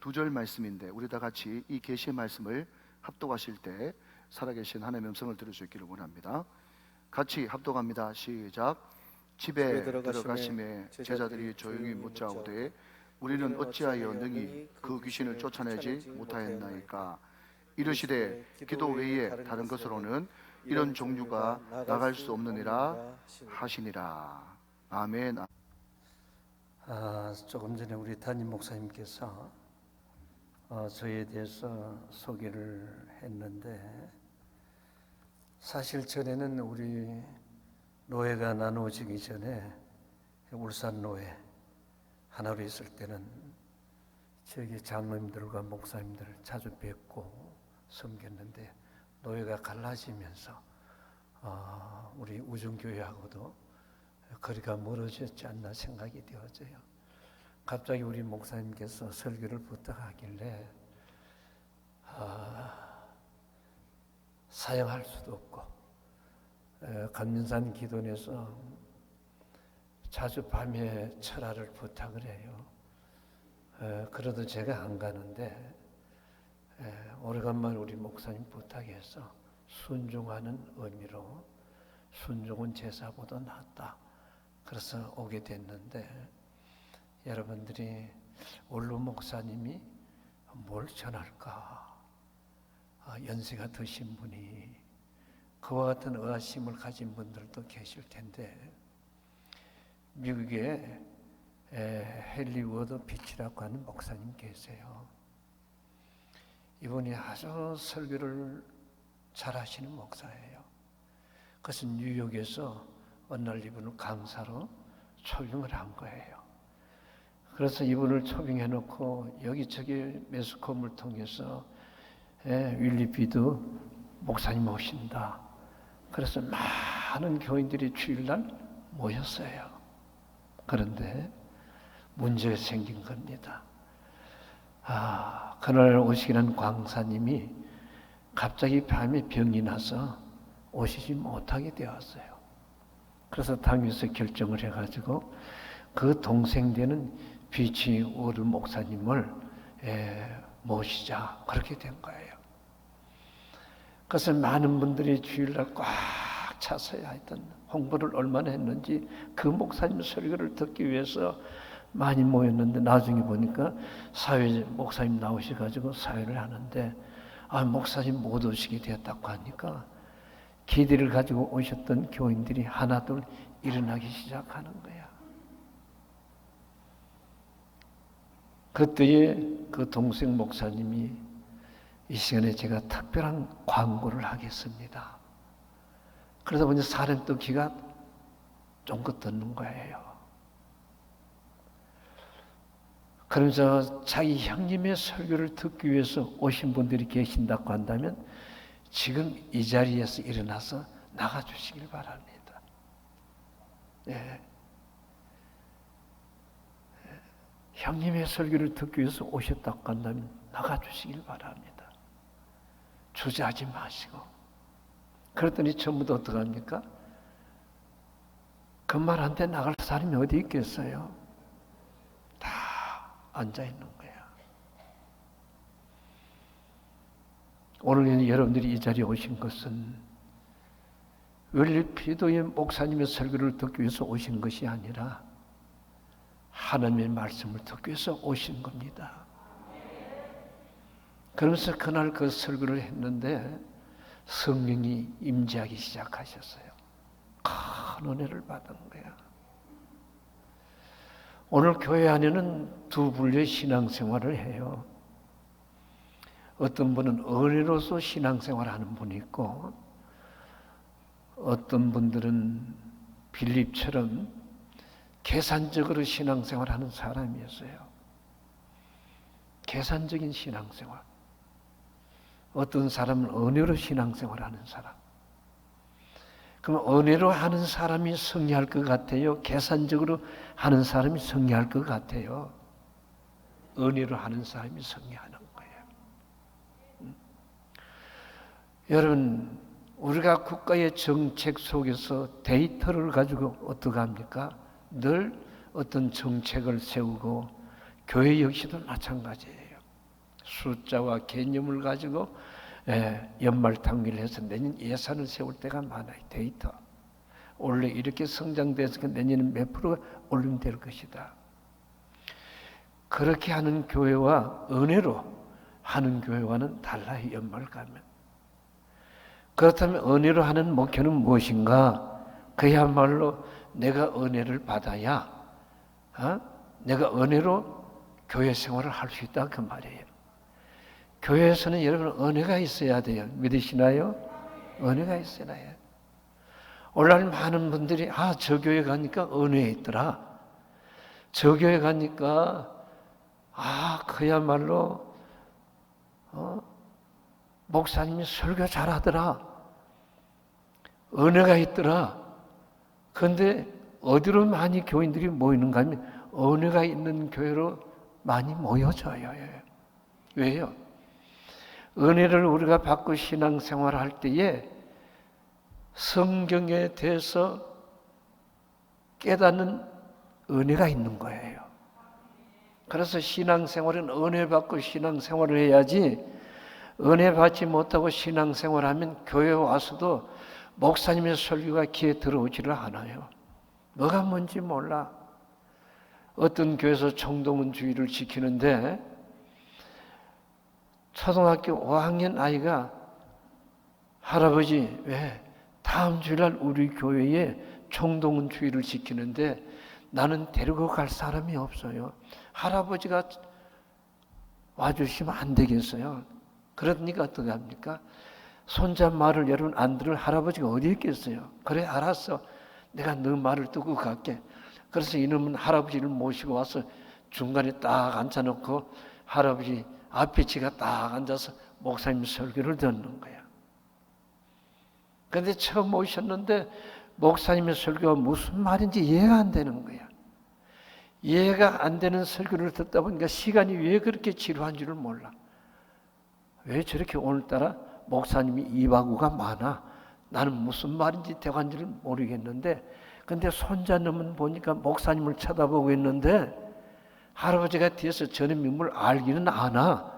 두 절 말씀인데 우리 다 같이 이 계시의 말씀을 합독하실 때 살아계신 하나님의 음성을 들을 수 있기를 원합니다. 같이 합독합니다. 시작. 집에 들어가심에 제자들이 조용히 묻자오되 우리는 어찌하여 능히 그 귀신을 쫓아내지 못하였나이까. 이르시되 기도 외에 다른 것으로는 이런 종류가 나갈 수 없느니라 하시니라. 아멘. 조금 전에 우리 담임 목사님께서 저에 대해서 소개를 했는데, 사실 전에는 우리 노회가 나누어지기 전에 울산 노회 하나로 있을 때는 저기 장로님들과 목사님들을 자주 뵙고 섬겼는데, 노회가 갈라지면서 우리 우중교회하고도 거리가 멀어졌지 않나 생각이 되어져요. 갑자기 우리 목사님께서 설교를 부탁하길래 사양할 수도 없고, 감민산 기도원에서 자주 밤에 철화를 부탁을 해요. 그래도 제가 안 가는데 오래간만에 우리 목사님 부탁해서 순종하는 의미로 순종은 제사보다 낫다, 그래서 오게 됐는데, 여러분들이 원로 목사님이 뭘 전할까? 연세가 드신 분이 그와 같은 의아심을 가진 분들도 계실 텐데, 미국에 헨리 워드 비치라고 하는 목사님 계세요. 이분이 아주 설교를 잘하시는 목사예요. 그것은 뉴욕에서 어느 날 이분을 강사로 초빙을 한 거예요. 그래서 이분을 초빙해 놓고 여기저기 매스컴을 통해서 윌리 비드 목사님 오신다, 그래서 많은 교인들이 주일날 모였어요. 그런데 문제가 생긴 겁니다. 그날 오시기는 강사님이 갑자기 밤에 병이 나서 오시지 못하게 되었어요. 그래서 당에서 결정을 해가지고 그 동생 되는 비치 워드 목사님을 모시자, 그렇게 된 거예요. 그래서 많은 분들이 주일날 꽉 차서야 했던, 홍보를 얼마나 했는지 그 목사님 설교를 듣기 위해서 많이 모였는데, 나중에 보니까 사회 목사님 나오셔가지고 사회를 하는데, 목사님 못 오시게 되었다고 하니까 기대를 가지고 오셨던 교인들이 하나둘 일어나기 시작하는 거야. 그때에 그 동생 목사님이 이 시간에 제가 특별한 광고를 하겠습니다, 그러다 보니 사람도 귀가 쫑긋 듣는 거예요. 그러면서 자기 형님의 설교를 듣기 위해서 오신 분들이 계신다고 한다면 지금 이 자리에서 일어나서 나가주시길 바랍니다. 형님의 설교를 듣기 위해서 오셨다고 한다면 나가주시길 바랍니다. 주저하지 마시고. 그랬더니 전부 다 어떡합니까? 그 말한테 나갈 사람이 어디 있겠어요? 다 앉아있는 거야. 오늘 여러분들이 이 자리에 오신 것은 윌리 피도의 목사님의 설교를 듣기 위해서 오신 것이 아니라 하나님의 말씀을 듣기 위해서 오신 겁니다. 그러면서 그날 그 설교를 했는데 성령이 임재하기 시작하셨어요. 큰 은혜를 받은 거야. 오늘 교회 안에는 두 분류의 신앙생활을 해요. 어떤 분은 은혜로서 신앙생활하는 분이 있고, 어떤 분들은 빌립처럼 계산적으로 신앙생활하는 사람이었어요. 계산적인 신앙생활. 어떤 사람은 은혜로 신앙생활하는 사람. 그럼 은혜로 하는 사람이 승리할 것 같아요? 계산적으로 하는 사람이 승리할 것 같아요? 은혜로 하는 사람이 승리하는 거예요. 여러분, 우리가 국가의 정책 속에서 데이터를 가지고 어떻게 합니까? 늘 어떤 정책을 세우고, 교회 역시도 마찬가지예요. 숫자와 개념을 가지고 연말 당기를 해서 내년 예산을 세울 때가 많아요. 데이터. 원래 이렇게 성장돼서 내년은 몇 프로가 올리면 될 것이다. 그렇게 하는 교회와 은혜로 하는 교회와는 달라요. 연말 가면. 그렇다면 은혜로 하는 목표는 무엇인가? 그야말로 내가 은혜를 받아야 내가 은혜로 교회 생활을 할 수 있다 그 말이에요. 교회에서는 여러분 은혜가 있어야 돼요. 믿으시나요? 은혜가 있어야 해요. 오늘날 많은 분들이 저 교회 가니까 은혜 있더라. 저 교회 가니까 그야말로 목사님이 설교 잘하더라. 은혜가 있더라. 그런데 어디로 많이 교인들이 모이는가 하면 은혜가 있는 교회로 많이 모여져요. 왜요? 은혜를 우리가 받고 신앙생활을 할 때에 성경에 대해서 깨닫는 은혜가 있는 거예요. 그래서 신앙생활은 은혜 받고 신앙생활을 해야지, 은혜 받지 못하고 신앙생활하면 교회에 와서도 목사님의 설교가 귀에 들어오지를 않아요. 뭐가 뭔지 몰라. 어떤 교회에서 청동은주의를 지키는데 초등학교 5학년 아이가 할아버지 왜 다음 주일날 우리 교회에 청동은주의를 지키는데 나는 데리고 갈 사람이 없어요. 할아버지가 와주시면 안 되겠어요. 그러니까 어떻게 합니까? 손자말을 여러분 안 들을 할아버지가 어디 있겠어요. 그래 알았어. 내가 너 말을 듣고 갈게. 그래서 이놈은 할아버지를 모시고 와서 중간에 딱 앉혀놓고 할아버지 앞에 지가 딱 앉아서 목사님 설교를 듣는 거야. 그런데 처음 오셨는데 목사님의 설교가 무슨 말인지 이해가 안 되는 거야. 이해가 안 되는 설교를 듣다 보니까 시간이 왜 그렇게 지루한 줄을 몰라. 왜 저렇게 오늘따라 목사님이 이바구가 많아. 나는 무슨 말인지 대관지를 모르겠는데 근데 손자놈은 보니까 목사님을 쳐다보고 있는데 할아버지가 뒤에서 저의 미움을 알기는 않아.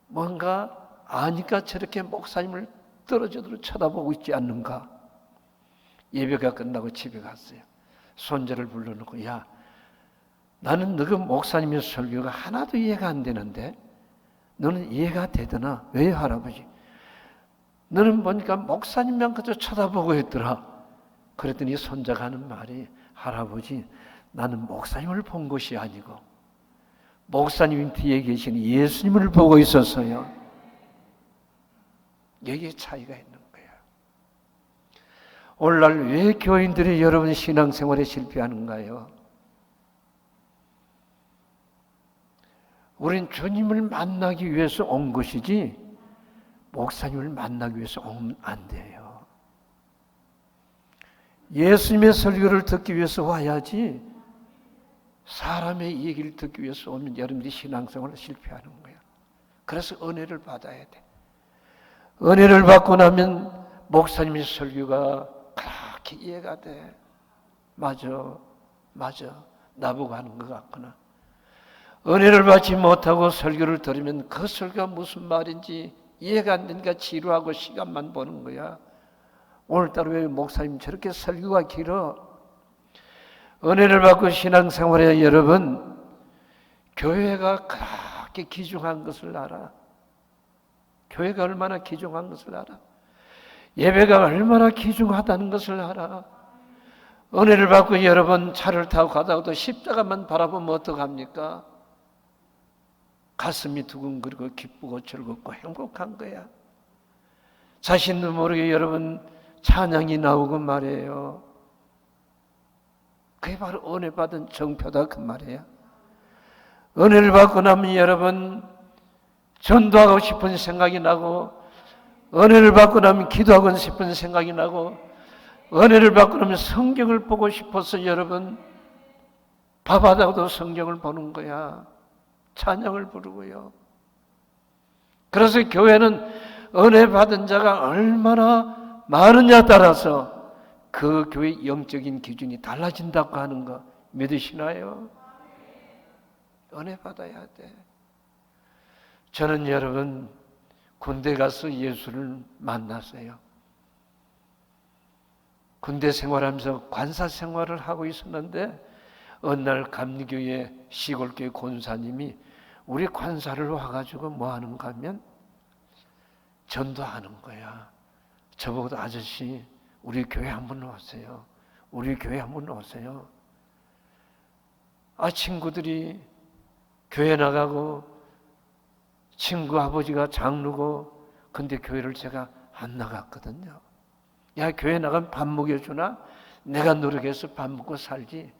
뭔가 아니까 저렇게 목사님을 떨어져도 쳐다보고 있지 않는가. 예배가 끝나고 집에 갔어요. 손자를 불러놓고 야 나는 너가 목사님의 설교가 하나도 이해가 안 되는데 너는 이해가 되더나? 왜 할아버지? 너는 보니까 목사님만 그저 쳐다보고 있더라. 그랬더니 손자가 하는 말이 할아버지 나는 목사님을 본 것이 아니고 목사님 뒤에 계신 예수님을 보고 있었어요. 여기에 차이가 있는 거야. 오늘날 왜 교인들이 여러분 신앙생활에 실패하는가요? 우린 주님을 만나기 위해서 온 것이지 목사님을 만나기 위해서 오면 안 돼요. 예수님의 설교를 듣기 위해서 와야지 사람의 얘기를 듣기 위해서 오면 여러분들이 신앙생활을 실패하는 거예요. 그래서 은혜를 받아야 돼. 은혜를 받고 나면 목사님의 설교가 그렇게 이해가 돼. 맞아. 나보고 하는 것 같구나. 은혜를 받지 못하고 설교를 들으면 그 설교가 무슨 말인지 이해가 안 되니까 지루하고 시간만 보는 거야. 오늘따라 왜 목사님 저렇게 설교가 길어? 은혜를 받고 신앙생활에 여러분 교회가 그렇게 귀중한 것을 알아. 교회가 얼마나 귀중한 것을 알아. 예배가 얼마나 귀중하다는 것을 알아. 은혜를 받고 여러분 차를 타고 가다가도 십자가만 바라보면 어떡합니까? 가슴이 두근거리고 기쁘고 즐겁고 행복한 거야. 자신도 모르게 여러분 찬양이 나오고 말이에요. 그게 바로 은혜 받은 정표다 그 말이에요. 은혜를 받고 나면 여러분 전도하고 싶은 생각이 나고 은혜를 받고 나면 기도하고 싶은 생각이 나고 은혜를 받고 나면 성경을 보고 싶어서 여러분 밥하다가도 성경을 보는 거야. 찬양을 부르고요. 그래서 교회는 은혜 받은 자가 얼마나 많으냐 따라서 그 교회의 영적인 기준이 달라진다고 하는 거 믿으시나요? 은혜 받아야 돼. 저는 여러분 군대 가서 예수를 만났어요. 군대 생활하면서 관사 생활을 하고 있었는데 어느 날 감리교회 시골교회 권사님이 우리 관사를 와가지고 뭐 하는가 하면 전도하는 거야. 저보고도 아저씨 우리 교회 한번 오세요. 우리 교회 한번 오세요. 친구들이 교회 나가고 친구 아버지가 장로고 근데 교회를 제가 안 나갔거든요. 야, 교회 나가면 밥 먹여주나? 내가 노력해서 밥 먹고 살지.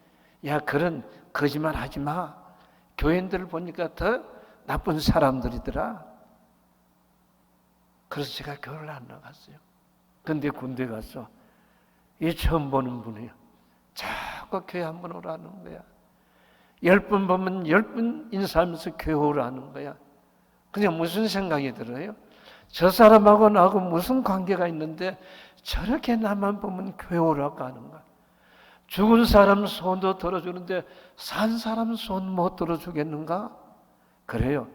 야, 그런 거짓말 하지 마. 교인들을 보니까 더 나쁜 사람들이더라. 그래서 제가 교회를 안 나갔어요. 근데 군대 가서 이 처음 보는 분이에요. 자꾸 교회 한번 오라는 거야. 10번 보면 10번 인사하면서 교회 오라는 거야. 그냥 무슨 생각이 들어요? 저 사람하고 나하고 무슨 관계가 있는데 저렇게 나만 보면 교회 오라고 하는 거야. 죽은 사람 손도 들어주는데 산 사람 손 못 들어주겠는가? 그래요.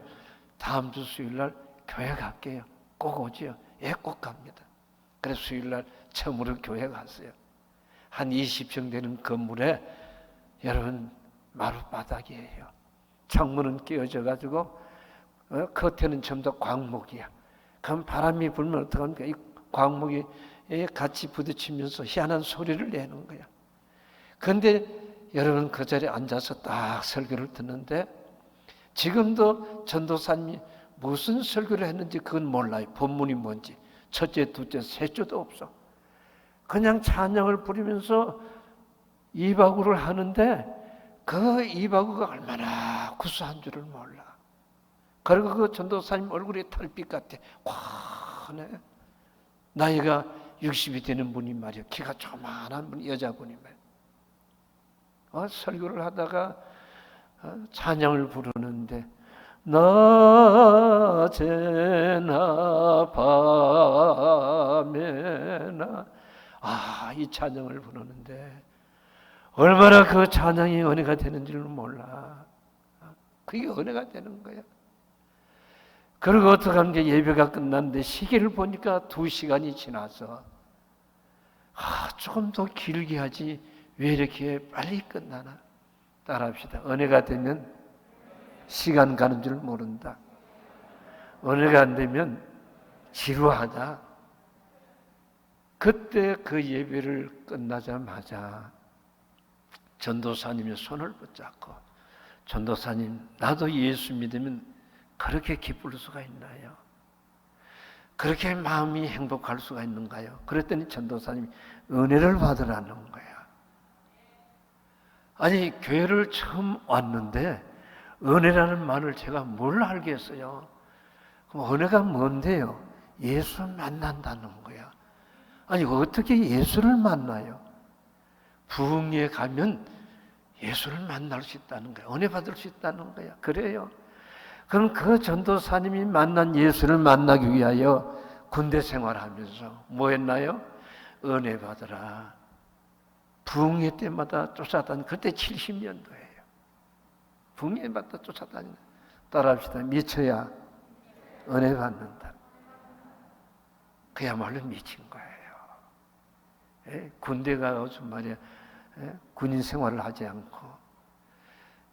다음 주 수요일날 교회 갈게요. 꼭 오지요. 예, 꼭 갑니다. 그래서 수요일날 처음으로 교회 갔어요. 한 20평 되는 건물에 여러분 마룻바닥이에요. 창문은 끼어져가지고 겉에는 전부 다 광목이야. 그럼 바람이 불면 어떡합니까? 이 광목이 같이 부딪히면서 희한한 소리를 내는 거야. 그런데 여러분 그 자리에 앉아서 딱 설교를 듣는데 지금도 전도사님이 무슨 설교를 했는지 그건 몰라요. 본문이 뭔지. 첫째, 둘째, 셋째도 없어. 그냥 찬양을 부리면서 이바구를 하는데 그 이바구가 얼마나 구수한 줄을 몰라. 그리고 그 전도사님 얼굴이 달빛 같아. 환해. 나이가 60이 되는 분이 말이야. 키가 조그만한 분, 여자분이 말이야. 설교를 하다가 찬양을 부르는데 낮에나 밤에나 이 찬양을 부르는데 얼마나 그 찬양이 은혜가 되는지를 몰라. 그게 은혜가 되는 거야. 그리고 어떻게 하는 게 예배가 끝났는데 시계를 보니까 2시간이 지나서 조금 더 길게 하지 왜 이렇게 빨리 끝나나? 따라합시다. 은혜가 되면 시간 가는 줄 모른다. 은혜가 안 되면 지루하다. 그때 그 예배를 끝나자마자 전도사님의 손을 붙잡고 전도사님, 나도 예수 믿으면 그렇게 기쁠 수가 있나요? 그렇게 마음이 행복할 수가 있는가요? 그랬더니 전도사님이 은혜를 받으라는 거야. 아니, 교회를 처음 왔는데 은혜라는 말을 제가 뭘 알겠어요? 그럼 은혜가 뭔데요? 예수 만난다는 거야. 아니, 어떻게 예수를 만나요? 부흥회에 가면 예수를 만날 수 있다는 거야. 은혜 받을 수 있다는 거야. 그래요. 그럼 그 전도사님이 만난 예수를 만나기 위하여 군대 생활하면서 뭐 했나요? 은혜 받으라. 부흥회 때마다 쫓아다니, 그때 70년도예요. 부흥회마다 쫓아다니는. 따라합시다. 미쳐야 은혜 받는다. 그야말로 미친 거예요. 군대 가서 말이야. 군인 생활을 하지 않고.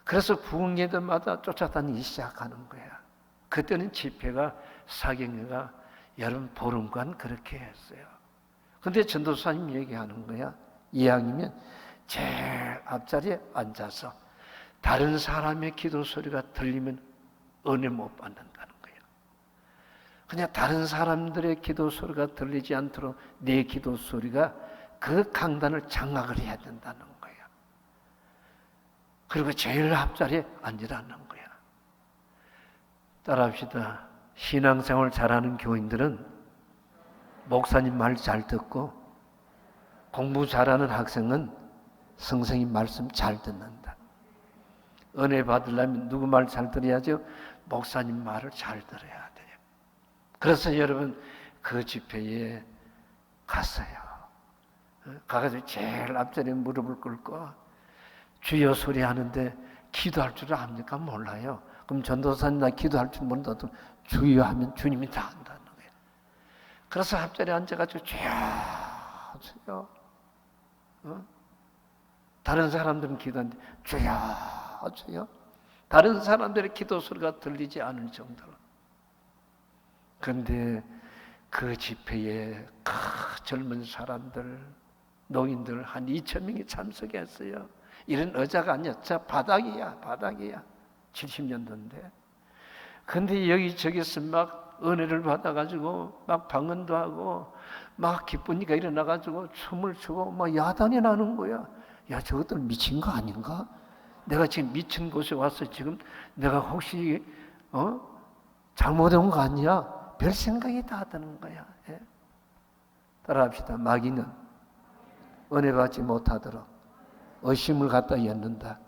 그래서 부흥회들마다 쫓아다니기 시작하는 거야. 그때는 집회가 사경회가 여름 보름간 그렇게 했어요. 근데 전도사님 얘기하는 거야. 이왕이면 제일 앞자리에 앉아서 다른 사람의 기도 소리가 들리면 은혜 못 받는다는 거예요. 그냥 다른 사람들의 기도 소리가 들리지 않도록 내 기도 소리가 그 강단을 장악을 해야 된다는 거예요. 그리고 제일 앞자리에 앉으라는 거야. 따라합시다. 신앙생활 잘하는 교인들은 목사님 말 잘 듣고 공부 잘하는 학생은 선생님 말씀 잘 듣는다. 은혜 받으려면 누구 말 잘 들어야죠? 목사님 말을 잘 들어야 돼요. 그래서 여러분 그 집회에 갔어요. 가가지고 제일 앞자리에 무릎을 꿇고 주여 소리 하는데 기도할 줄 압니까? 몰라요. 그럼 전도사님 나 기도할 줄 모른다도 주여 하면 주님이 다 안다는 거예요. 그래서 앞자리에 앉아가지고 주여 주여 다른 사람들은 기도하는데 주여 주여 다른 사람들의 기도 소리가 들리지 않을 정도로. 그런데 그 집회에 젊은 사람들, 노인들 한 2,000명이 참석했어요. 이런 의자가 아니야. 저 바닥이야. 70년도인데. 근데 여기저기서 막 은혜를 받아가지고 막 방언도 하고 막 기쁘니까 일어나가지고 춤을 추고 막 야단이 나는 거야. 야, 저것들 미친 거 아닌가? 내가 지금 미친 곳에 와서 지금 내가 혹시 잘못한 거 아니야? 별 생각이 다 드는 거야. 예? 따라합시다. 마귀는 은혜 받지 못하도록 의심을 갖다 엮는다.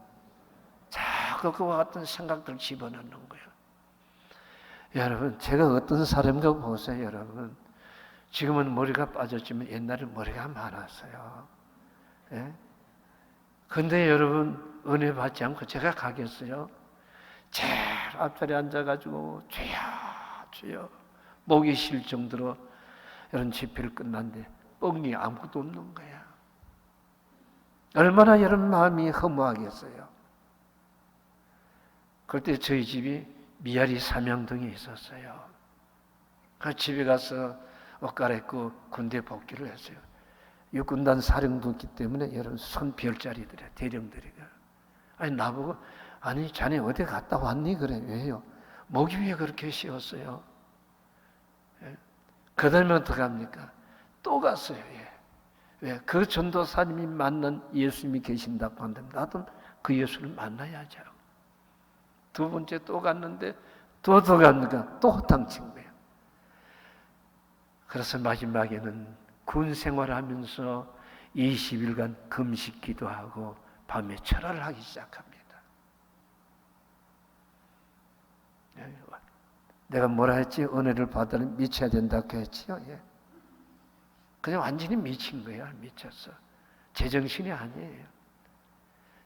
자꾸 그와 같은 생각들을 집어넣는 거예요. 여러분, 제가 어떤 사람인가 보세요. 여러분, 지금은 머리가 빠졌지만 옛날에 머리가 많았어요. 예? 근데 여러분, 은혜 받지 않고 제가 가겠어요? 제일 앞자리에 앉아가지고 주여 주여 목이 쉴 정도로 이런 집회를 끝났는데 뻥이 아무것도 없는 거야. 얼마나 여러분 마음이 허무하겠어요. 그때 저희 집이 미아리 삼양동에 있었어요. 그 집에 가서 옷 갈아입고 군대 복귀를 했어요. 육군단 사령도기 때문에 여러분 손별자리들이야, 대령들이가. 아니 나보고 아니 자네 어디 갔다 왔니? 그래. 왜요? 목이 왜 그렇게 쉬었어요? 예? 그 다음에 어떻게 합니까? 또 갔어요. 예. 왜? 그 전도사님이 만난 예수님이 계신다고 한다면 나도 그 예수를 만나야죠. 두 번째 또 갔는데 또 갑니까? 또 호탕친 거예요. 그래서 마지막에는 군 생활하면서 20일간 금식 기도하고 밤에 철야를 하기 시작합니다. 내가 뭐라 했지? 은혜를 받으면 미쳐야 된다고 했지요. 예. 그냥 완전히 미친 거야. 미쳤어. 제정신이 아니에요.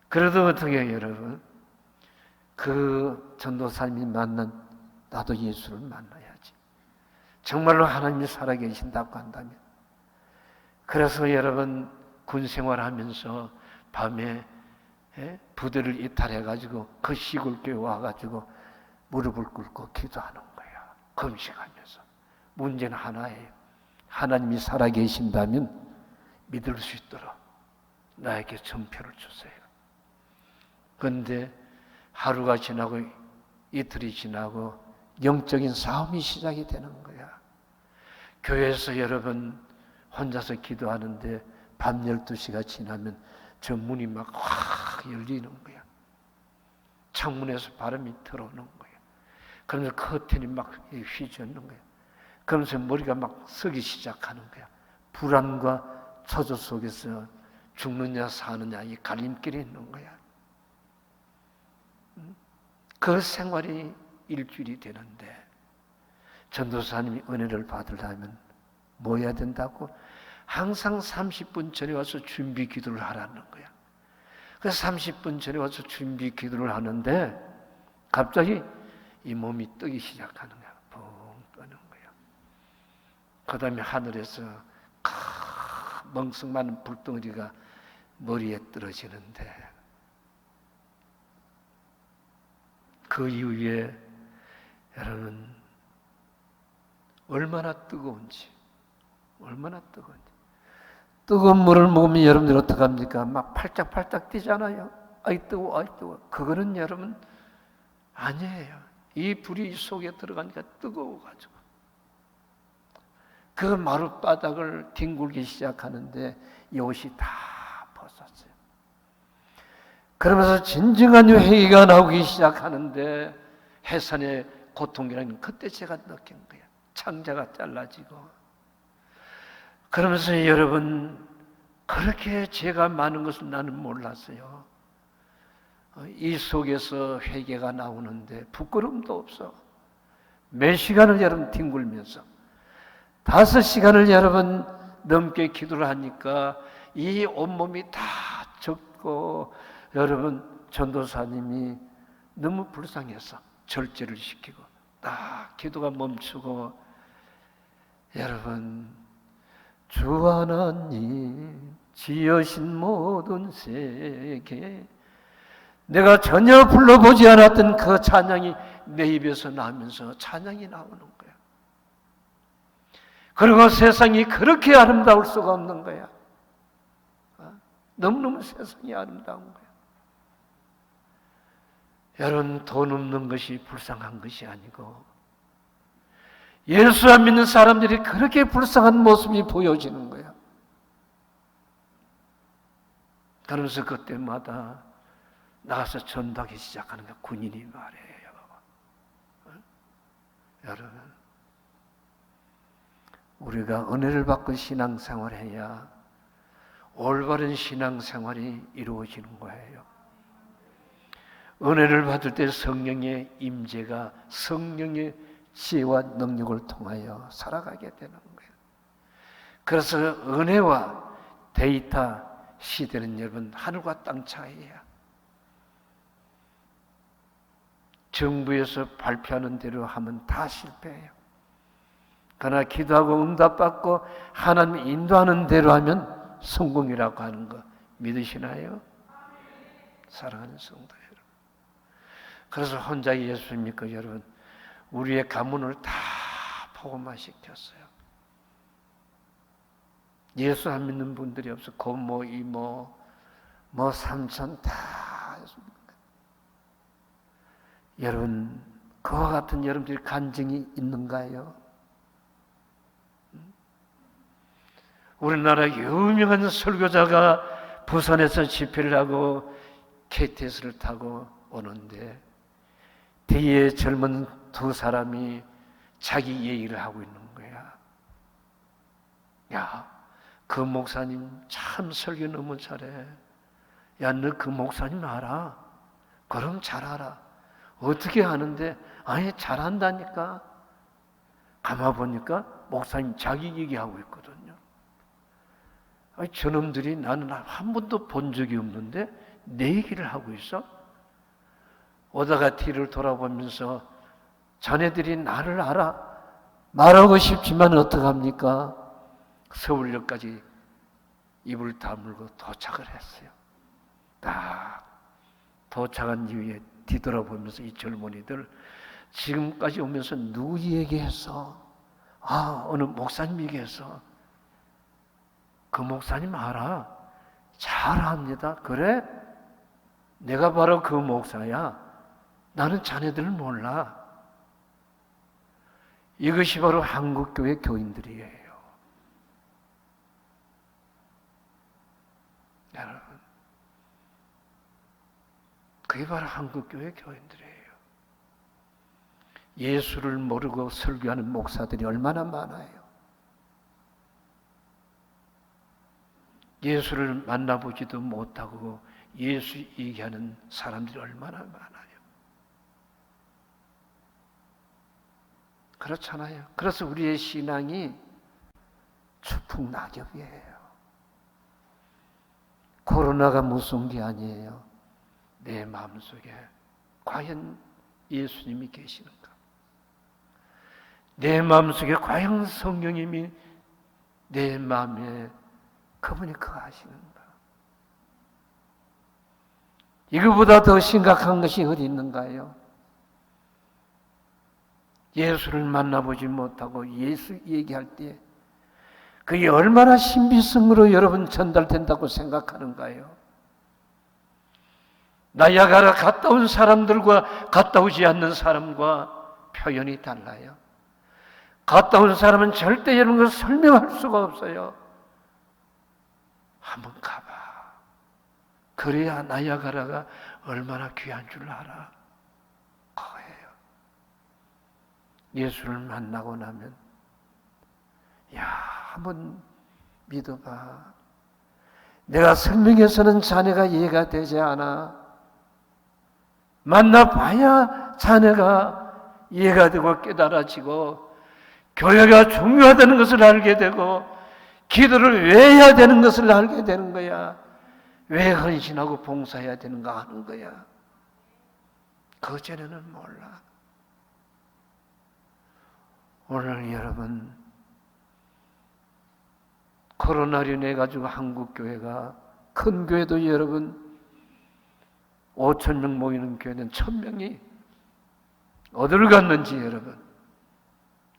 그래도 어떻게 해요, 여러분? 그 전도사님이 만난 나도 예수를 만나야지. 정말로 하나님이 살아계신다고 한다면. 그래서 여러분 군 생활하면서 밤에 부대를 이탈해가지고 그 시골교회 와가지고 무릎을 꿇고 기도하는 거야. 금식하면서. 문제는 하나예요. 하나님이 살아계신다면 믿을 수 있도록 나에게 정표를 주세요. 그런데 하루가 지나고 이틀이 지나고 영적인 싸움이 시작이 되는 거야. 교회에서 여러분 혼자서 기도하는데 밤 12시가 지나면 저 문이 막 확 열리는 거야. 창문에서 바람이 들어오는 거야. 그러면서 커튼이 막 휘젓는 거야. 그러면서 머리가 막 서기 시작하는 거야. 불안과 초조 속에서 죽느냐 사느냐 이 갈림길이 있는 거야. 그 생활이 일주일이 되는데 전도사님이 은혜를 받으려면 뭐 해야 된다고? 항상 30분 전에 와서 준비 기도를 하라는 거야. 그래서 30분 전에 와서 준비 기도를 하는데 갑자기 이 몸이 뜨기 시작하는 거야. 붕 뜨는 거야. 그 다음에 하늘에서 멍석 많은 불덩어리가 머리에 떨어지는데 그 이후에 여러분 얼마나 뜨거운지 뜨거운 물을 먹으면 여러분들 어떡합니까? 막 팔짝팔짝 뛰잖아요. 아이 뜨거워 아이 뜨거워. 그거는 여러분 아니에요. 이 불이 속에 들어가니까 뜨거워가지고 그 마룻바닥을 뒹굴기 시작하는데 이 옷이 다 벗었어요. 그러면서 진정한 회개가 나오기 시작하는데 해산의 고통이라는 그때 제가 느낀 거예요. 창자가 잘라지고 그러면서 여러분 그렇게 죄가 많은 것을 나는 몰랐어요. 이 속에서 회개가 나오는데 부끄러움도 없어. 몇 시간을 여러분 뒹굴면서 5시간을 여러분 넘게 기도를 하니까 이 온몸이 다 젖고 여러분 전도사님이 너무 불쌍해서 절제를 시키고 딱 기도가 멈추고, 여러분, 주 하나님 지으신 모든 세계, 내가 전혀 불러보지 않았던 그 찬양이 내 입에서 나면서 찬양이 나오는 거야. 그리고 세상이 그렇게 아름다울 수가 없는 거야. 너무너무 세상이 아름다운 거야. 여러분, 돈 없는 것이 불쌍한 것이 아니고 예수 안 믿는 사람들이 그렇게 불쌍한 모습이 보여지는 거야. 그러면서 그때마다 나가서 전도하기 시작하는 게 군인이 말이에요. 여러분, 우리가 은혜를 받고 신앙생활해야 올바른 신앙생활이 이루어지는 거예요. 은혜를 받을 때 성령의 임재가 성령의 지혜와 능력을 통하여 살아가게 되는 거예요. 그래서 은혜와 데이터 시대는 여러분 하늘과 땅 차이야. 정부에서 발표하는 대로 하면 다 실패해요. 그러나 기도하고 응답받고 하나님 인도하는 대로 하면 성공이라고 하는 거 믿으시나요? 사랑하는 성도 여러분, 그래서 혼자 예수 믿고 여러분 우리의 가문을 다 복음화 시켰어요. 예수 안 믿는 분들이 없어. 고모, 이모, 삼촌 다. 여러분, 그와 같은 여러분들이 간증이 있는가요? 우리나라 유명한 설교자가 부산에서 집회를 하고 KTX를 타고 오는데 뒤에 젊은 두 사람이 자기 얘기를 하고 있는 거야. 야, 그 목사님 참 설교 너무 잘해. 야, 너 그 목사님 알아? 그럼 잘 알아. 어떻게 하는데? 아니, 잘한다니까. 가만 보니까 목사님 자기 얘기하고 있거든요. 아니, 저놈들이 나는 한 번도 본 적이 없는데 내 얘기를 하고 있어? 오다가 뒤를 돌아보면서 자네들이 나를 알아? 말하고 싶지만 어떡합니까? 서울역까지 입을 다물고 도착을 했어요. 딱 도착한 이후에 뒤돌아보면서 이 젊은이들 지금까지 오면서 누구 얘기했어? 아, 어느 목사님 얘기했어. 그 목사님 알아? 잘 압니다. 그래? 내가 바로 그 목사야. 나는 자네들을 몰라. 이것이 바로 한국교회 교인들이에요. 여러분, 그게 바로 한국교회 교인들이에요. 예수를 모르고 설교하는 목사들이 얼마나 많아요. 예수를 만나보지도 못하고 예수 얘기하는 사람들이 얼마나 많아요. 그렇잖아요. 그래서 우리의 신앙이 추풍낙엽이에요. 코로나가 무서운 게 아니에요. 내 마음속에 과연 예수님이 계시는가? 내 마음속에 과연 성령님이 내 마음에 그분이 거하시는가? 이거보다 더 심각한 것이 어디 있는가요? 예수를 만나보지 못하고 예수 얘기할 때 그게 얼마나 신비성으로 여러분 전달된다고 생각하는가요? 나야가라 갔다 온 사람들과 갔다 오지 않는 사람과 표현이 달라요. 갔다 온 사람은 절대 이런 걸 설명할 수가 없어요. 한번 가봐. 그래야 나야가라가 얼마나 귀한 줄 알아. 그거예요. 예수를 만나고 나면 야, 한번 믿어봐. 내가 설명해서는 자네가 이해가 되지 않아. 만나봐야 자네가 이해가 되고 깨달아지고 교회가 중요하다는 것을 알게 되고 기도를 왜 해야 되는 것을 알게 되는 거야. 왜 헌신하고 봉사해야 되는가 하는 거야. 그전에는 몰라. 오늘 여러분 코로나로 인해 가지고 한국 교회가 큰 교회도 여러분 5천 명 모이는 교회는 1,000명이 어디를 갔는지 여러분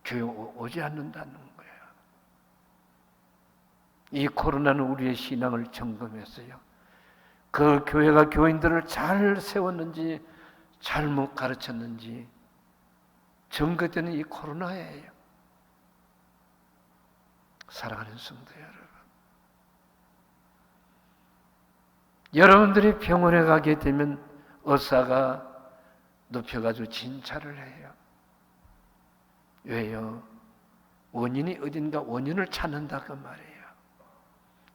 교회 오지 않는다는 거예요. 이 코로나는 우리의 신앙을 점검했어요. 그 교회가 교인들을 잘 세웠는지 잘못 가르쳤는지 증거되는 이 코로나예요. 사랑하는 성도 여러분, 여러분들이 병원에 가게 되면 의사가 눕혀가지고 진찰을 해요. 왜요? 원인이 어딘가 원인을 찾는다 그 말이에요.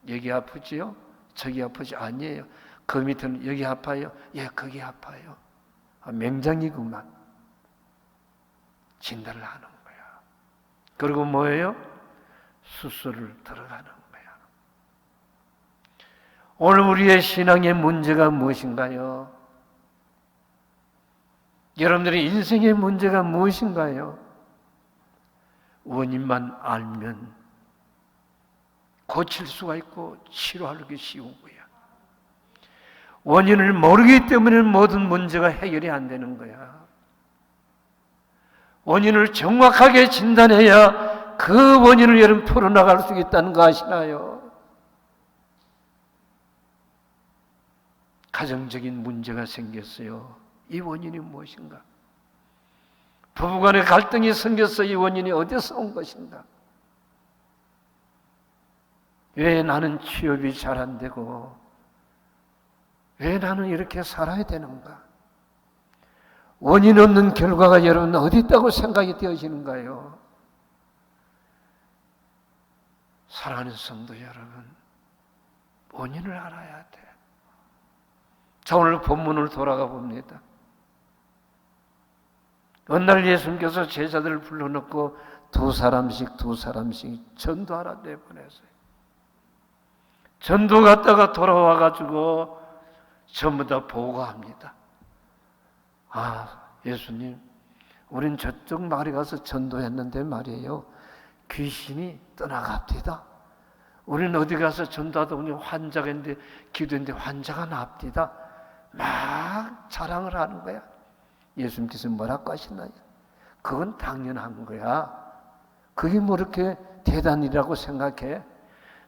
여기 아프지요? 저기 아프지? 아니에요. 그 밑에는 여기 아파요? 예, 거기 아파요. 맹장이구만. 진단을 하는 거야. 그리고 뭐예요? 수술을 들어가는 거야. 오늘 우리의 신앙의 문제가 무엇인가요? 여러분들의 인생의 문제가 무엇인가요? 원인만 알면 고칠 수가 있고 치료하기 쉬운 거야. 원인을 모르기 때문에 모든 문제가 해결이 안 되는 거야. 원인을 정확하게 진단해야 그 원인을 여러분 풀어나갈 수 있다는 거 아시나요? 가정적인 문제가 생겼어요. 이 원인이 무엇인가? 부부간의 갈등이 생겨서 이 원인이 어디서 온 것인가? 왜 나는 취업이 잘 안 되고 왜 나는 이렇게 살아야 되는가? 원인 없는 결과가 여러분 어디 있다고 생각이 되어지는가요? 사랑하는 성도 여러분, 원인을 알아야 돼. 자, 오늘 본문을 돌아가 봅니다. 어느 날 예수님께서 제자들을 불러놓고 두 사람씩 전도하라 내보냈어요. 전도 갔다가 돌아와가지고 전부 다 보고합니다. 아, 예수님, 우린 저쪽 마을에 가서 전도했는데 말이에요. 귀신이 떠나갑디다. 우리는 어디 가서 전도하다 보니 환자가 있는데 기도했는데 환자가 납디다. 막 자랑을 하는 거야. 예수님께서 뭐라고 하시나요? 그건 당연한 거야. 그게 뭐 이렇게 대단이라고 생각해?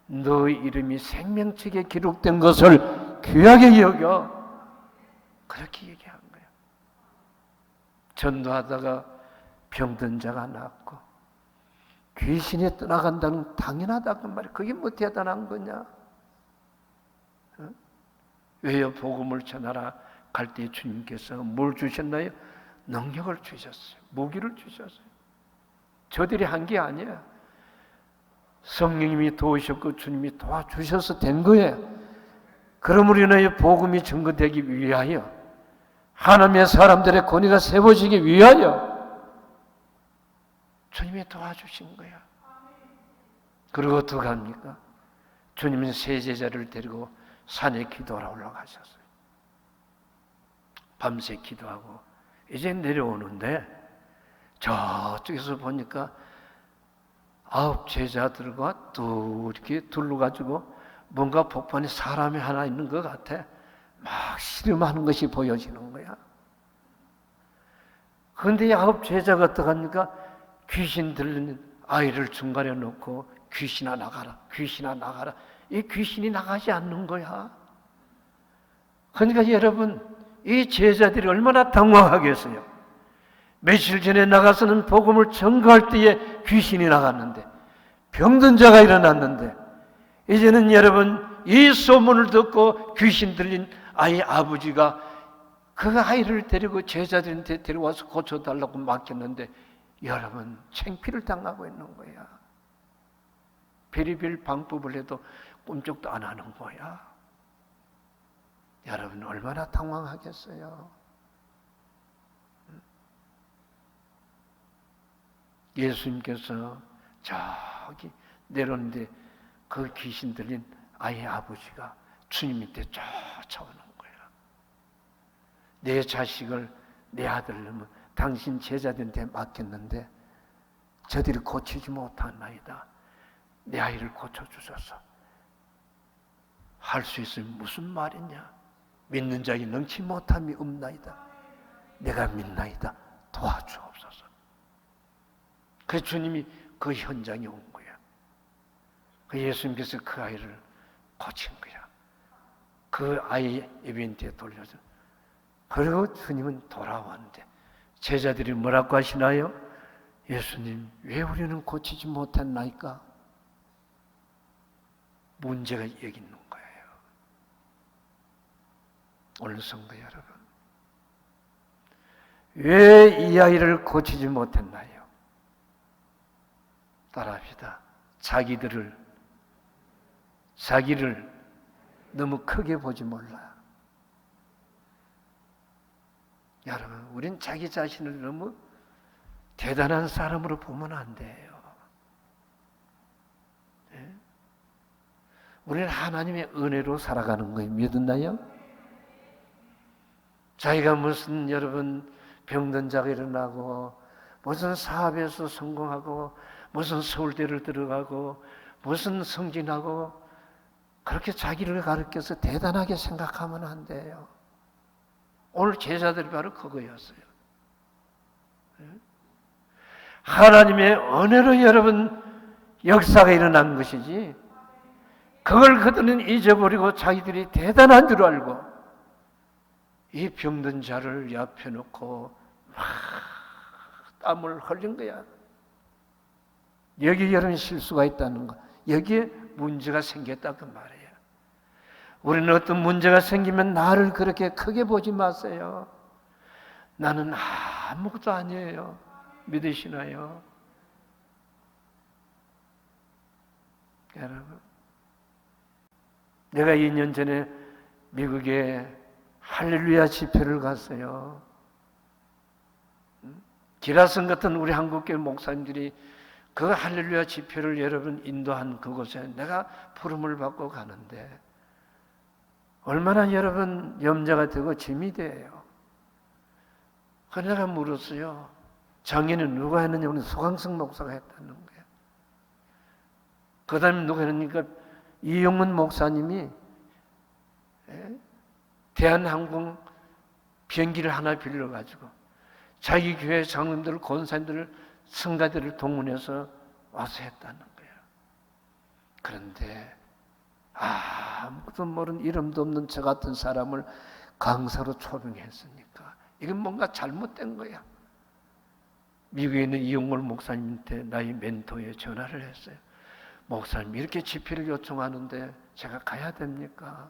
너 이름이 생명책에 기록된 것을 귀하게 여겨. 그렇게 얘기한 거야. 전도하다가 병든 자가 낫고 귀신이 떠나간다는 당연하다고 말이야. 그게 뭐 대단한 거냐? 왜요? 복음을 전하라 갈 때 주님께서 뭘 주셨나요? 능력을 주셨어요. 무기를 주셨어요. 저들이 한 게 아니야. 성령님이 도우셨고 주님이 도와주셔서 된 거예요. 그러므로 인하여 복음이 증거되기 위하여, 하나님의 사람들의 권위가 세워지기 위하여 주님이 도와주신 거야. 그리고 어떻게 합니까? 주님은 세 제자를 데리고 산에 기도하러 올라가셨어요. 밤새 기도하고 이제 내려오는데 저쪽에서 보니까 9 제자들과 또 이렇게 둘러가지고 뭔가 복판에 사람이 하나 있는 것 같아. 막 씨름하는 것이 보여지는 거야. 그런데 9 제자가 어떡합니까? 귀신 들리는 아이를 중간에 놓고 귀신아 나가라, 귀신아 나가라. 이 귀신이 나가지 않는 거야. 그러니까 여러분, 이 제자들이 얼마나 당황하겠어요. 며칠 전에 나가서는 복음을 전거할 때에 귀신이 나갔는데, 병든 자가 일어났는데, 이제는 여러분 이 소문을 듣고 귀신 들린 아이 아버지가 그 아이를 데리고 제자들한테 데려와서 고쳐달라고 맡겼는데, 여러분 창피를 당하고 있는 거야. 별의별 방법을 해도 꼼짝도 안 하는 거야. 여러분 얼마나 당황하겠어요. 예수님께서 저기 내려오는데 그 귀신 들린 아이의 아버지가 주님 밑에 쫓아오는 거야. 내 자식을 내 아들을 당신 제자들한테 맡겼는데 저들이 고치지 못하나이다. 내 아이를 고쳐주소서. 할 수 있으면 무슨 말이냐. 믿는 자에게 능치 못함이 없나이다. 내가 믿나이다. 도와주옵소서. 그래서 주님이 그 현장에 온 거야. 그 예수님께서 그 아이를 고친 거야. 그 아이 예배인한테 돌려줘. 그리고 주님은 돌아왔는데 제자들이 뭐라고 하시나요? 예수님, 왜 우리는 고치지 못했나이까? 문제가 여기 있는 거예요. 오늘 성도 여러분, 왜 이 아이를 고치지 못했나요? 따라합시다. 자기를 너무 크게 보지 몰라. 여러분, 우린 자기 자신을 너무 대단한 사람으로 보면 안 돼요. 네? 우리는 하나님의 은혜로 살아가는 거예요. 믿었나요? 자기가 무슨 여러분 병든 자가 일어나고 무슨 사업에서 성공하고 무슨 서울대를 들어가고 무슨 승진하고 그렇게 자기를 가르쳐서 대단하게 생각하면 안 돼요. 오늘 제자들이 바로 그거였어요. 하나님의 은혜로 여러분 역사가 일어난 것이지 그걸 그들은 잊어버리고 자기들이 대단한 줄 알고 이 병든 자를 옆에 놓고 막 땀을 흘린 거야. 여기 여러분 실수가 있다는 거. 여기에 문제가 생겼다 그 말이에요. 우리는 어떤 문제가 생기면 나를 그렇게 크게 보지 마세요. 나는 아무것도 아니에요. 믿으시나요? 여러분, 내가 2년 전에 미국에 할렐루야 집회를 갔어요. 기라성 같은 우리 한국교회 목사님들이 그 할렐루야 집회를 여러분 인도한 그곳에 내가 부름을 받고 가는데 얼마나 여러분 염려가 되고 짐이 돼요. 그래서 내가 물었어요. 장례는 누가 했느냐? 우리 소강성 목사가 했다는 거예요. 그 다음에 누가 했느니까 이용문 목사님이 대한항공 비행기를 하나 빌려가지고 자기 교회 장로님들, 권사님들, 성가들을 동원해서 와서 했다는 거예요. 그런데 아무것도 모르는 이름도 없는 저 같은 사람을 강사로 초빙했으니까 이건 뭔가 잘못된 거야. 미국에 있는 이용걸 목사님한테 나의 멘토에 전화를 했어요. 목사님 이렇게 집회를 요청하는데 제가 가야 됩니까?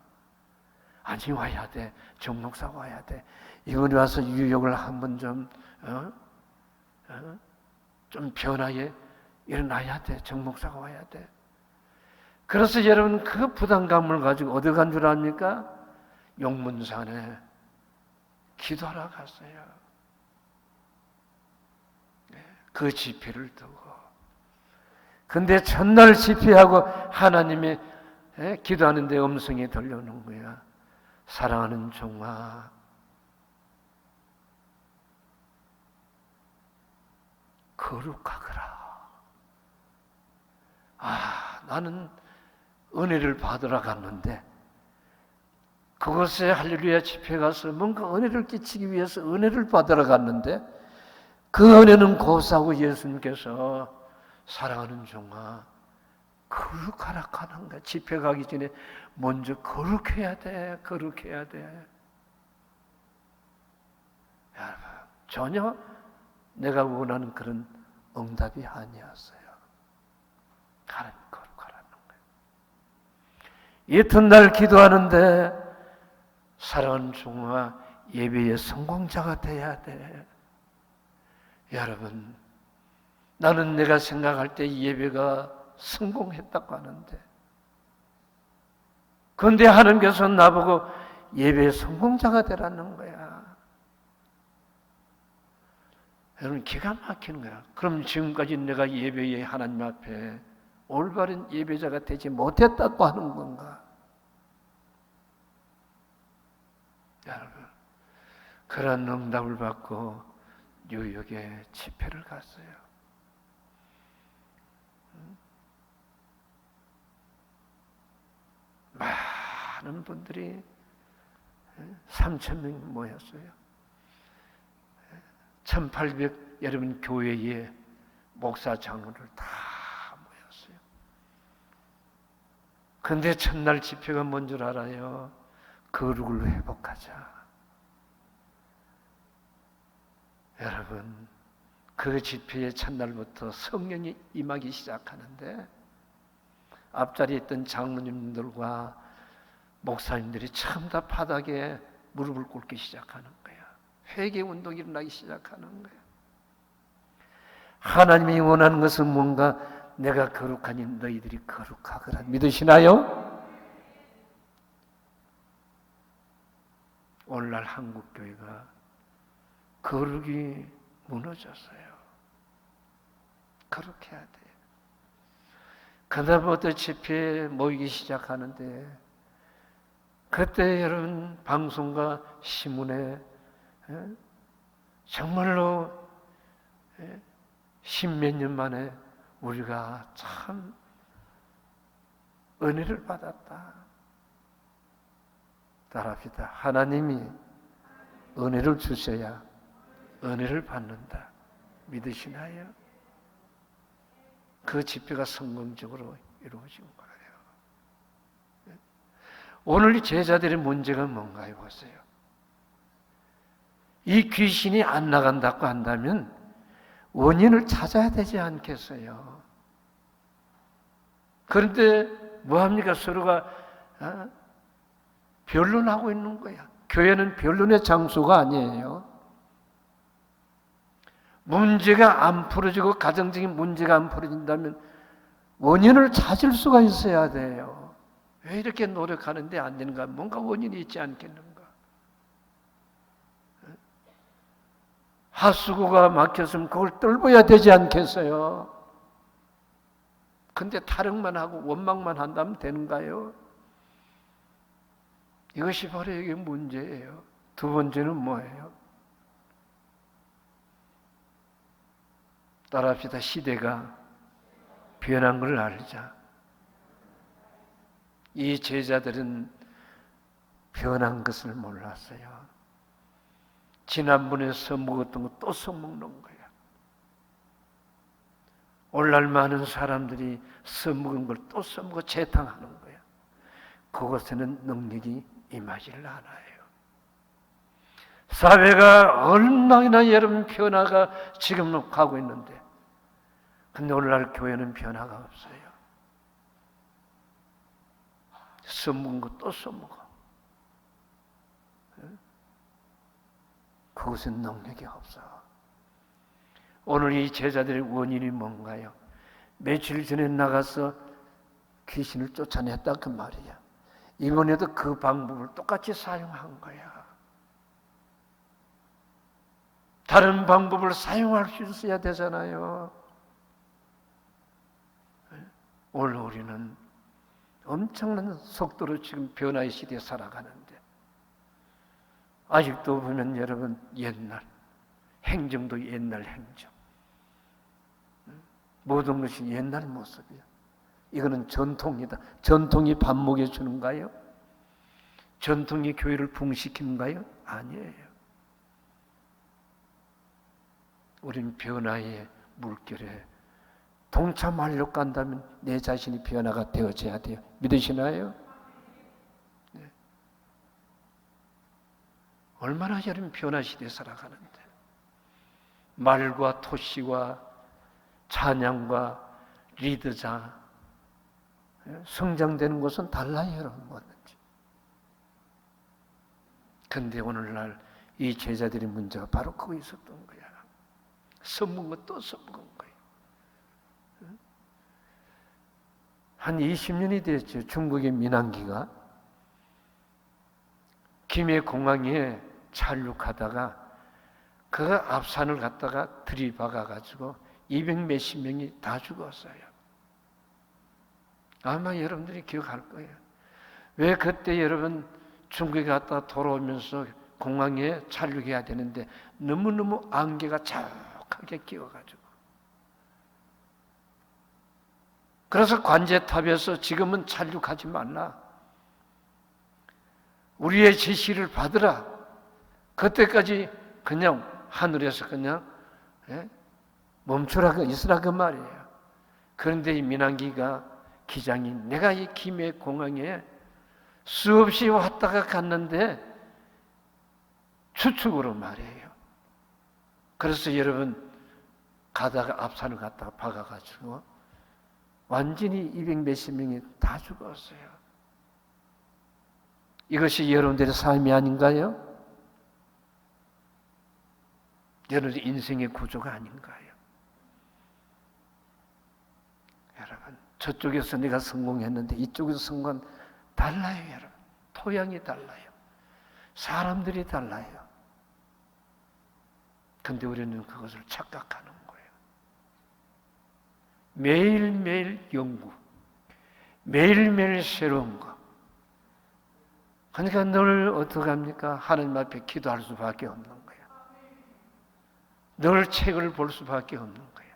아니 와야 돼. 정 목사 와야 돼. 이번에 와서 유역을 한번 좀 변화에 일어나야 돼. 정 목사가 와야 돼. 그래서 여러분 그 부담감을 가지고 어디 간 줄 압니까? 용문산에 기도하러 갔어요. 그 집회를 두고. 근데 첫날 집회하고 하나님의 기도하는데 음성이 들려오는 거야. 사랑하는 종아, 거룩하거라. 나는 은혜를 받으러 갔는데 그곳에 할렐루야 집회 가서 뭔가 은혜를 끼치기 위해서 은혜를 받으러 갔는데 그 은혜는 고사하고 예수님께서 사랑하는 종아 거룩하라 하는 거야. 집회 가기 전에 먼저 거룩해야 돼. 거룩해야 돼. 여러분, 전혀 내가 원하는 그런 응답이 아니었어요. 하나님 거룩하라는 거예요. 이튿날 기도하는데 사랑하는 종아 예배의 성공자가 돼야 돼. 여러분, 나는 내가 생각할 때 예배가 성공했다고 하는데 그런데 하나님께서 나보고 예배의 성공자가 되라는 거야. 여러분 기가 막히는 거야. 그럼 지금까지 내가 예배에 하나님 앞에 올바른 예배자가 되지 못했다고 하는 건가? 여러분, 그런 응답을 받고 뉴욕에 집회를 갔어요. 많은 분들이 3,000명이 모였어요. 1,800 여러분 교회에 목사 장로들 다 모였어요. 근데 첫날 집회가 뭔 줄 알아요? 거룩을 회복하자. 여러분, 그 집회의 첫날부터 성령이 임하기 시작하는데 앞자리에 있던 장로님들과 목사님들이 처음 다 바닥에 무릎을 꿇기 시작하는 거야. 회개 운동이 일어나기 시작하는 거야. 하나님이 원하는 것은 뭔가 내가 거룩하니 너희들이 거룩하거라. 믿으시나요? 오늘날 한국교회가 거룩이 무너졌어요. 거룩해야 돼요. 그날부터 집회에 모이기 시작하는데 그때 여러분 방송과 신문에 정말로 십몇 년 만에 우리가 참 은혜를 받았다. 따라합시다. 하나님이 은혜를 주셔야 은혜를 받는다. 믿으시나요? 그 집회가 성공적으로 이루어진 거예요. 오늘 이 제자들의 문제가 뭔가요? 보세요. 이 귀신이 안 나간다고 한다면 원인을 찾아야 되지 않겠어요? 그런데 뭐합니까? 서로가 변론하고 있는 거야. 교회는 변론의 장소가 아니에요. 문제가 안 풀어지고 가정적인 문제가 안 풀어진다면 원인을 찾을 수가 있어야 돼요. 왜 이렇게 노력하는데 안 되는가? 뭔가 원인이 있지 않겠는가? 하수구가 막혔으면 그걸 뚫어야 되지 않겠어요? 근데 타령만 하고 원망만 한다면 되는가요? 이것이 바로 이게 문제예요. 두 번째는 뭐예요? 따라합시다. 시대가 변한 걸 알자. 이 제자들은 변한 것을 몰랐어요. 지난번에 써먹었던 거 또 써먹는 거야. 오늘날 많은 사람들이 써먹은 걸 또 써먹어 재탕하는 거야. 그것에는 능력이 임하질 않아요. 사회가 얼마나 여러분 변화가 지금 가고 있는데 근데 오늘날 교회는 변화가 없어요. 써먹은 거 또 써먹어. 그것은 능력이 없어. 오늘 이 제자들의 원인이 뭔가요? 며칠 전에 나가서 귀신을 쫓아냈다 그 말이야. 이번에도 그 방법을 똑같이 사용한 거야. 다른 방법을 사용할 수 있어야 되잖아요. 오늘 우리는 엄청난 속도로 지금 변화의 시대에 살아가는데 아직도 보면 여러분 옛날 행정도 옛날 행정 모든 것이 옛날 모습이야. 이거는 전통이다. 전통이 밥 먹여주는가요? 전통이 교회를 붕시키는가요? 아니에요. 우린 변화의 물결에 동참하려고 한다면 내 자신이 변화가 되어져야 돼요. 믿으시나요? 네. 얼마나 여름 변화 시대에 살아가는데 말과 토시와 찬양과 리더자 성장되는 것은 달라요, 여러분 뭐든지. 근데 오늘날 이 제자들의 문제가 바로 그거 있었던 거야. 써먹은 것도 써먹은 거예요. 한 20년이 됐죠. 중국의 민항기가 김해 공항에 착륙하다가 그 앞산을 갖다가 들이박아가지고 200 몇십 명이 다 죽었어요. 아마 여러분들이 기억할 거예요. 왜 그때 여러분 중국에 갔다 돌아오면서 공항에 착륙해야 되는데 너무너무 안개가 자욱하게 끼어가지고, 그래서 관제탑에서 지금은 착륙하지 말라, 우리의 지시를 받으라, 그때까지 그냥 하늘에서 그냥 멈추라, 있으라, 그 말이에요. 그런데 이 민항기가 기장이, 내가 이 김해 공항에 수없이 왔다가 갔는데 추측으로 말이에요. 그래서 여러분, 가다가 앞산을 갔다가 박아가지고 완전히 200 몇십 명이 다 죽었어요. 이것이 여러분들의 삶이 아닌가요? 여러분의 인생의 구조가 아닌가요? 여러분, 저쪽에서 내가 성공했는데 이쪽에서 성공은 달라요. 여러분, 토양이 달라요. 사람들이 달라요. 근데 우리는 그것을 착각하는 거예요. 매일매일 연구, 매일매일 새로운 거. 그러니까 늘 어떻게 합니까? 하나님 앞에 기도할 수밖에 없는 거예요. 늘 책을 볼 수밖에 없는 거예요.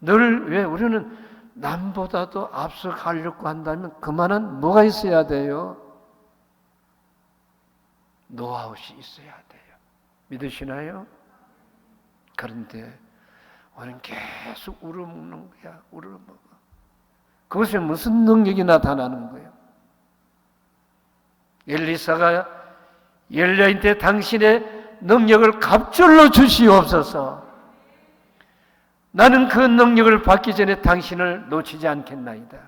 늘, 왜? 우리는 남보다도 앞서가려고 한다면 그만한 뭐가 있어야 돼요? 노하우시 있어야 돼요. 믿으시나요? 그런데 우리는 계속 우러먹는 거야. 우러먹어. 그것에 무슨 능력이 나타나는 거예요? 엘리사가 엘리야한테 당신의 능력을 갑절로 주시옵소서. 나는 그 능력을 받기 전에 당신을 놓치지 않겠나이다.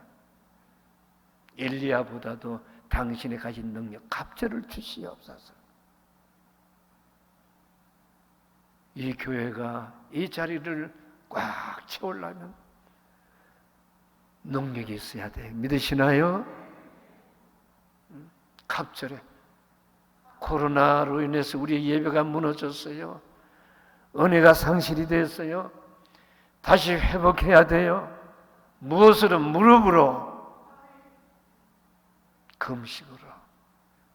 엘리야보다도 당신의 가진 능력 갑절을 주시옵소서. 이 교회가 이 자리를 꽉 채우려면 능력이 있어야 돼요. 믿으시나요? 갑절에 코로나로 인해서 우리의 예배가 무너졌어요. 은혜가 상실이 됐어요. 다시 회복해야 돼요. 무엇으로? 무릎으로, 금식으로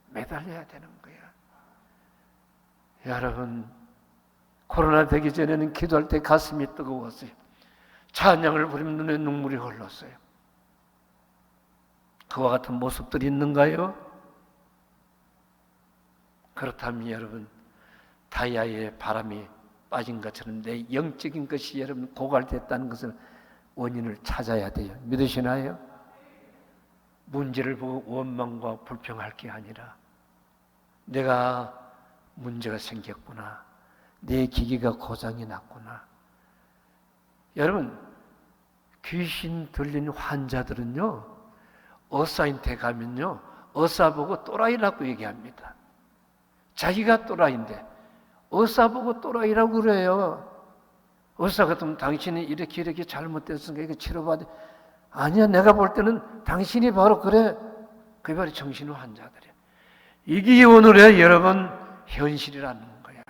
매달려야 되는 거야. 여러분, 코로나 되기 전에는 기도할 때 가슴이 뜨거웠어요. 찬양을 부르면 눈에 눈물이 흘렀어요. 그와 같은 모습들이 있는가요? 그렇다면 여러분, 다이아의 바람이 빠진 것처럼 내 영적인 것이 여러분 고갈됐다는 것을 원인을 찾아야 돼요. 믿으시나요? 문제를 보고 원망과 불평할 게 아니라 내가 문제가 생겼구나, 내 기기가 고장이 났구나. 여러분, 귀신 들린 환자들은요, 의사한테 가면요, 의사 보고 또라이라고 얘기합니다. 자기가 또라이인데 의사 보고 또라이라고 그래요. 의사 같으면 당신이 이렇게 잘못됐으니까 이거 치료받아. 아니야, 내가 볼 때는 당신이 바로 그래. 그게 바로 정신 환자들이에요. 이게 오늘의 여러분 현실이라는 거야.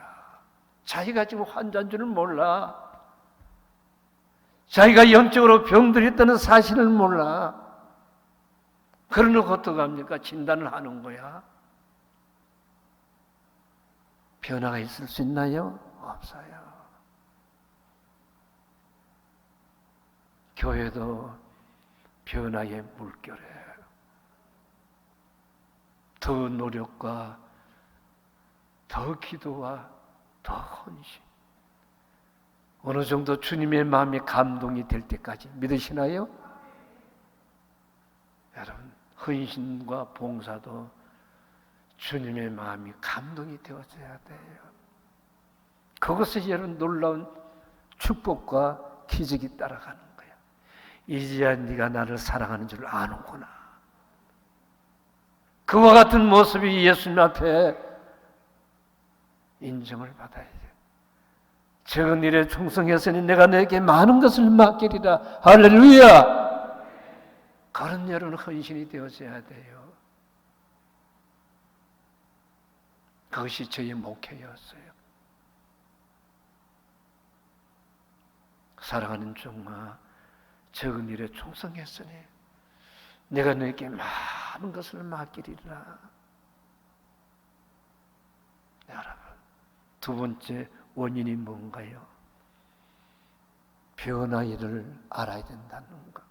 자기가 지금 환자인 줄은 몰라. 자기가 영적으로 병들었다는 사실을 몰라. 그러놓고 어떡합니까? 진단을 하는 거야. 변화가 있을 수 있나요? 없어요. 교회도 변화의 물결에 더 노력과 더 기도와 더 헌신, 어느 정도 주님의 마음이 감동이 될 때까지 믿으시나요? 여러분, 헌신과 봉사도 주님의 마음이 감동이 되어져야 돼요. 그것이 여러분 놀라운 축복과 기적이 따라가는 거예요. 이제야 네가 나를 사랑하는 줄 아는구나. 그와 같은 모습이 예수님 앞에 인정을 받아야 돼요. 적은 일에 충성했으니 내가 너에게 많은 것을 맡기리라. 할렐루야. 그런 여러분 헌신이 되어져야 돼요. 그것이 저의 목회였어요. 사랑하는 종아, 적은 일에 충성했으니 내가 너에게 많은 것을 맡기리라. 여러분, 두 번째 원인이 뭔가요? 변화를 알아야 된다는 것.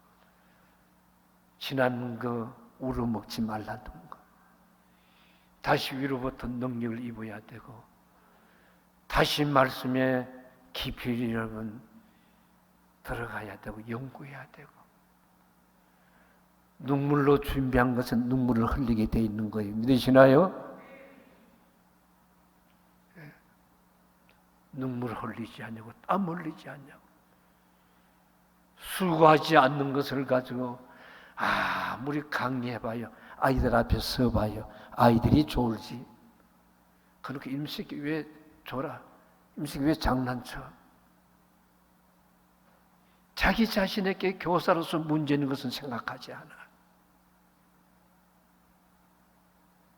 지난 거 우러먹지 말라는 것. 다시 위로부터 능력을 입어야 되고, 다시 말씀에 깊이 여러분 들어가야 되고, 연구해야 되고, 눈물로 준비한 것은 눈물을 흘리게 돼 있는 거예요. 믿으시나요? 눈물을 흘리지 않냐고, 땀 흘리지 않냐고. 수고하지 않는 것을 가지고 아무리 강의해봐요. 아이들 앞에 서봐요. 아이들이 졸지. 그렇게 임식이 왜 졸아? 임식이 왜 장난쳐? 자기 자신에게 교사로서 문제 있는 것은 생각하지 않아.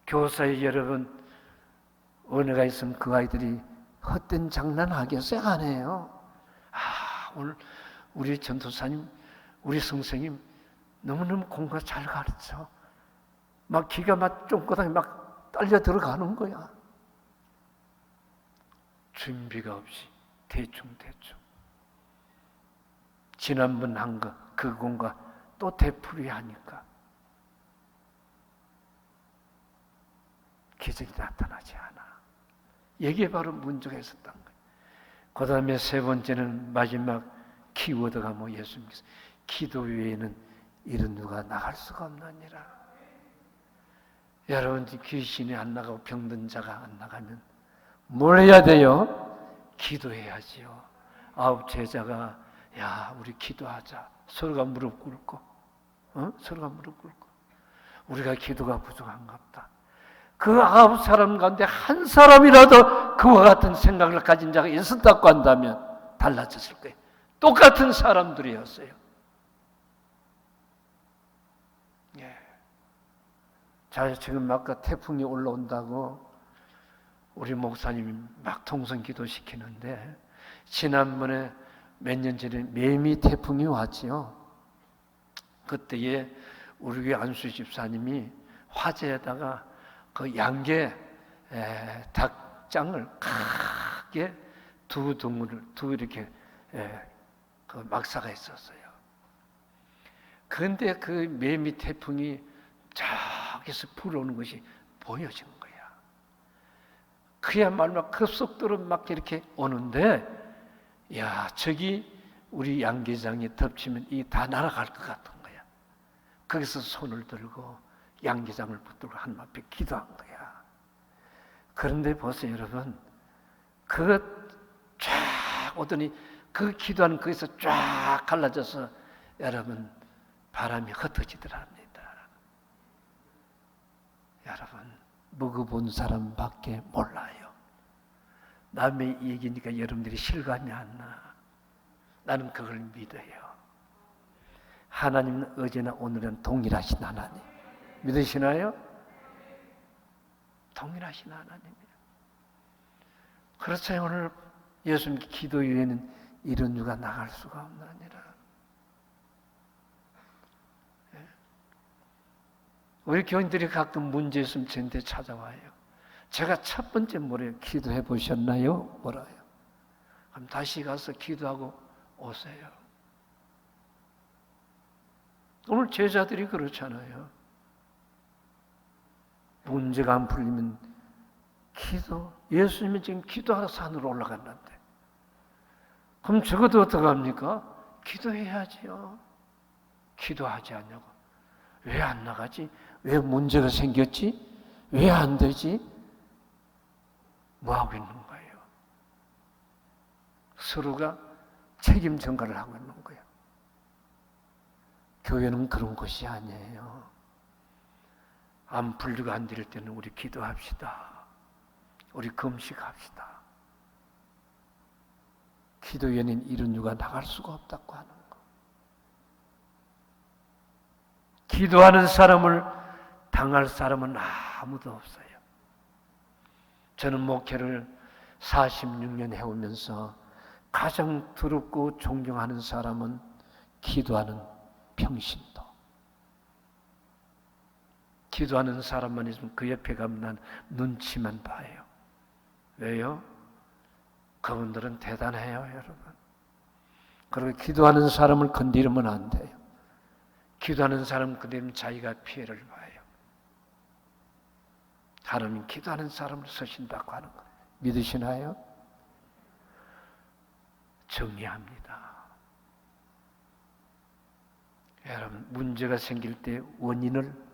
교사의 여러분, 은혜가 있으면 그 아이들이 헛된 장난 하겠어요? 안 해요. 오늘 우리 전도사님, 우리 선생님 너무너무 공부 잘 가르쳐. 막 기가 막 쫑긋하게 막 딸려 들어가는 거야. 준비가 없이 대충. 지난번 한 거, 그 공과 또 되풀이하니까 기적이 나타나지 않아. 이게 바로 문제가 있었던 거예요. 그 다음에 세 번째는 마지막 키워드가 뭐 예수님께서 기도 외에는 이런 누가 나갈 수가 없느니라. 여러분, 귀신이 안 나가고 병든 자가 안 나가면 뭘 해야 돼요? 기도해야지요. 아홉 제자가 야, 우리 기도하자. 서로가 무릎 꿇고, 서로가 무릎 꿇고, 우리가 기도가 부족한갑다. 그 아홉 사람 가운데 한 사람이라도 그와 같은 생각을 가진 자가 있었다고 한다면 달라졌을 거예요. 똑같은 사람들이었어요. 예. 자, 지금 아까 태풍이 올라온다고 우리 목사님이 막 통성 기도 시키는데, 지난번에 몇 년 전에 매미 태풍이 왔지요. 그때에 우리 교회 안수 집사님이 화재에다가 그 양계 닭장을 크게 두 이렇게 그 막사가 있었어요. 그런데 그 매미 태풍이 저기서 불어오는 것이 보여진 거야. 그야말로 급속도로 막 이렇게 오는데, 야, 저기 우리 양계장에 덮치면 이 다 날아갈 것 같은 거야. 거기서 손을 들고 양계장을 붙들고 하나님 앞에 기도한 거야. 그런데 보세요, 여러분. 쫙 오더니 그 기도하는 거기서 쫙 갈라져서 여러분 바람이 흩어지더랍니다. 여러분, 먹어본 사람밖에 몰라요. 남의 얘기니까 여러분들이 실감이 안 나. 나는 그걸 믿어요. 하나님은 어제나 오늘은 동일하신 하나님. 믿으시나요? 동일하신 하나님이에요. 그렇죠. 오늘 예수님 기도 외에는 이런 유가 나갈 수가 없느니라. 우리 교인들이 가끔 문제 있으면 저한테 찾아와요. 제가 첫 번째 뭐래요? 기도해 보셨나요? 뭐라요? 그럼 다시 가서 기도하고 오세요. 오늘 제자들이 그렇잖아요. 문제가 안 풀리면 기도. 예수님이 지금 기도하러 산으로 올라갔는데, 그럼 적어도 어떡합니까? 기도해야지요. 기도하지 않냐고. 왜 안 나가지? 왜 문제가 생겼지? 왜 안 되지? 뭐 하고 있는 거예요? 서로가 책임 전가를 하고 있는 거예요. 교회는 그런 곳이 아니에요. 안 풀리고 안 될 때는 우리 기도합시다. 우리 금식합시다. 기도 외에는 이런 유가 나갈 수가 없다고 하는 거. 기도하는 사람을 당할 사람은 아무도 없어요. 저는 목회를 46년 해오면서 가장 두렵고 존경하는 사람은 기도하는 평신도. 기도하는 사람만 있으면 그 옆에 가면 난 눈치만 봐요. 왜요? 그분들은 대단해요, 여러분. 그리고 기도하는 사람을 건드리면 안 돼요. 기도하는 사람 건드리면 자기가 피해를 봐요. 하나님 기도하는 사람을 서신다고 하는 거예요. 믿으시나요? 정리합니다. 여러분, 문제가 생길 때 원인을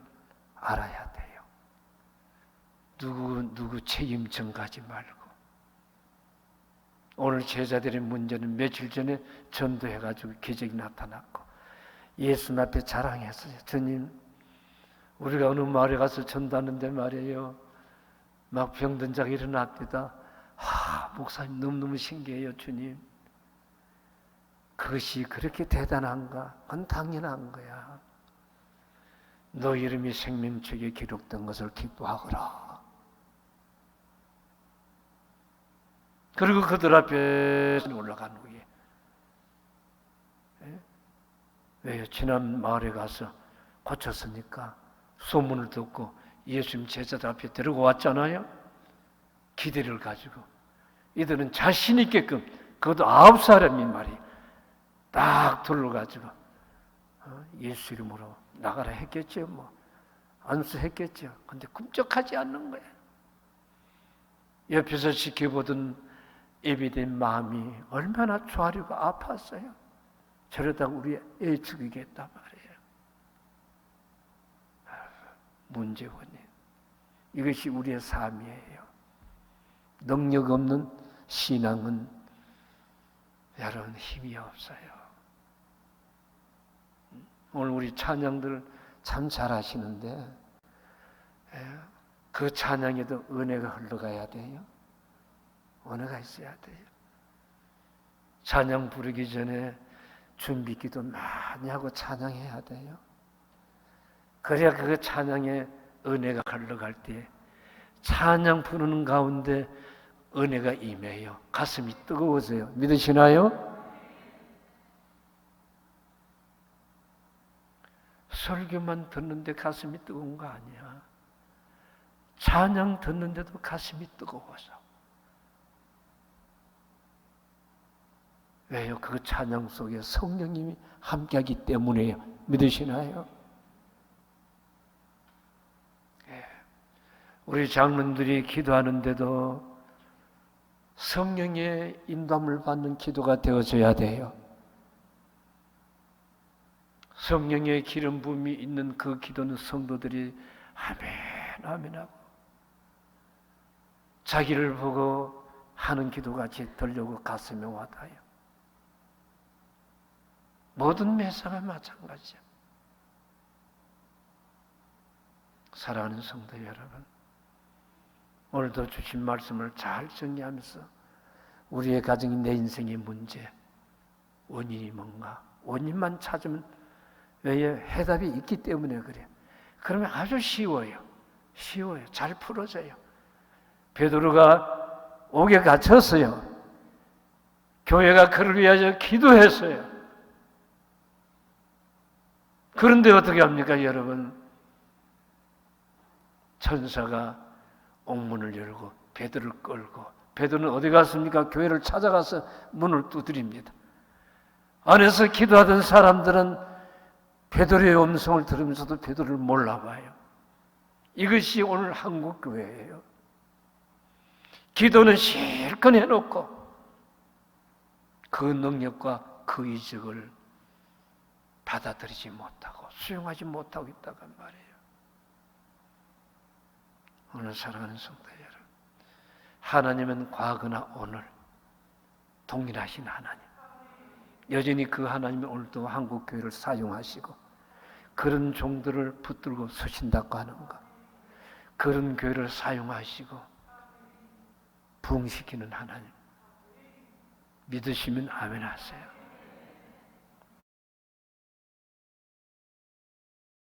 알아야 돼요. 누구 책임 전가하지 말고. 오늘 제자들의 문제는 며칠 전에 전도해가지고 기적이 나타났고 예수님 앞에 자랑했어요. 주님, 우리가 어느 마을에 가서 전도하는데 말이에요, 막 병든 자가 일어납니다. 목사님 너무너무 신기해요, 주님. 그것이 그렇게 대단한가? 그건 당연한 거야. 너 이름이 생명책에 기록된 것을 기뻐하거라. 그리고 그들 앞에 올라간 후에, 왜요? 지난 마을에 가서 고쳤으니까 소문을 듣고 예수님 제자들 앞에 데리고 왔잖아요. 기대를 가지고 이들은 자신 있게끔, 그것도 9사람이 말이에요, 딱 둘러가지고 예수 이름으로 나가라 했겠죠. 뭐 안수했겠죠. 근데 꿈쩍하지 않는 거예요. 옆에서 지켜보던 예비된 마음이 얼마나 좌리고 아팠어요. 저러다가 우리 애 죽이겠단 말이에요. 문제 원인. 이것이 우리의 삶이에요. 능력 없는 신앙은 여러분 힘이 없어요. 오늘 우리 찬양들 참 잘하시는데 그 찬양에도 은혜가 흘러가야 돼요. 은혜가 있어야 돼요. 찬양 부르기 전에 준비기도 많이 하고 찬양해야 돼요. 그래야 그 찬양에 은혜가 흘러갈 때 찬양 부르는 가운데 은혜가 임해요. 가슴이 뜨거워져요. 믿으시나요? 설교만 듣는데 가슴이 뜨거운 거 아니야. 찬양 듣는데도 가슴이 뜨거워서. 왜요? 그 찬양 속에 성령님이 함께하기 때문에요. 믿으시나요? 우리 장로들이 기도하는데도 성령의 인도함을 받는 기도가 되어져야 돼요. 성령의 기름 부음이 있는 그 기도는 성도들이 아멘 아멘 하고 자기를 보고 하는 기도같이 들려고 가슴에 와닿아요. 모든 매사가 마찬가지죠. 사랑하는 성도 여러분, 오늘도 주신 말씀을 잘 정리하면서 우리의 가정이 내 인생의 문제, 원인이 뭔가? 원인만 찾으면 왜 해답이 있기 때문에 그래. 그러면 아주 쉬워요. 쉬워요. 잘 풀어져요. 베드로가 옥에 갇혔어요. 교회가 그를 위하여 기도했어요. 그런데 어떻게 합니까, 여러분? 천사가 옥문을 열고 베드로를 끌고, 베드로는 어디 갔습니까? 교회를 찾아가서 문을 두드립니다. 안에서 기도하던 사람들은 베드로의 음성을 들으면서도 베드로를 몰라봐요. 이것이 오늘 한국 교회예요. 기도는 실컷 해놓고 그 능력과 그 이적을 받아들이지 못하고 수용하지 못하고 있다간 말이에요. 오늘 사랑하는 성도 여러분, 하나님은 과거나 오늘 동일하신 하나님, 여전히 그 하나님이 오늘도 한국교회를 사용하시고 그런 종들을 붙들고 서신다고 하는 것, 그런 교회를 사용하시고 부흥시키는 하나님, 믿으시면 아멘 하세요.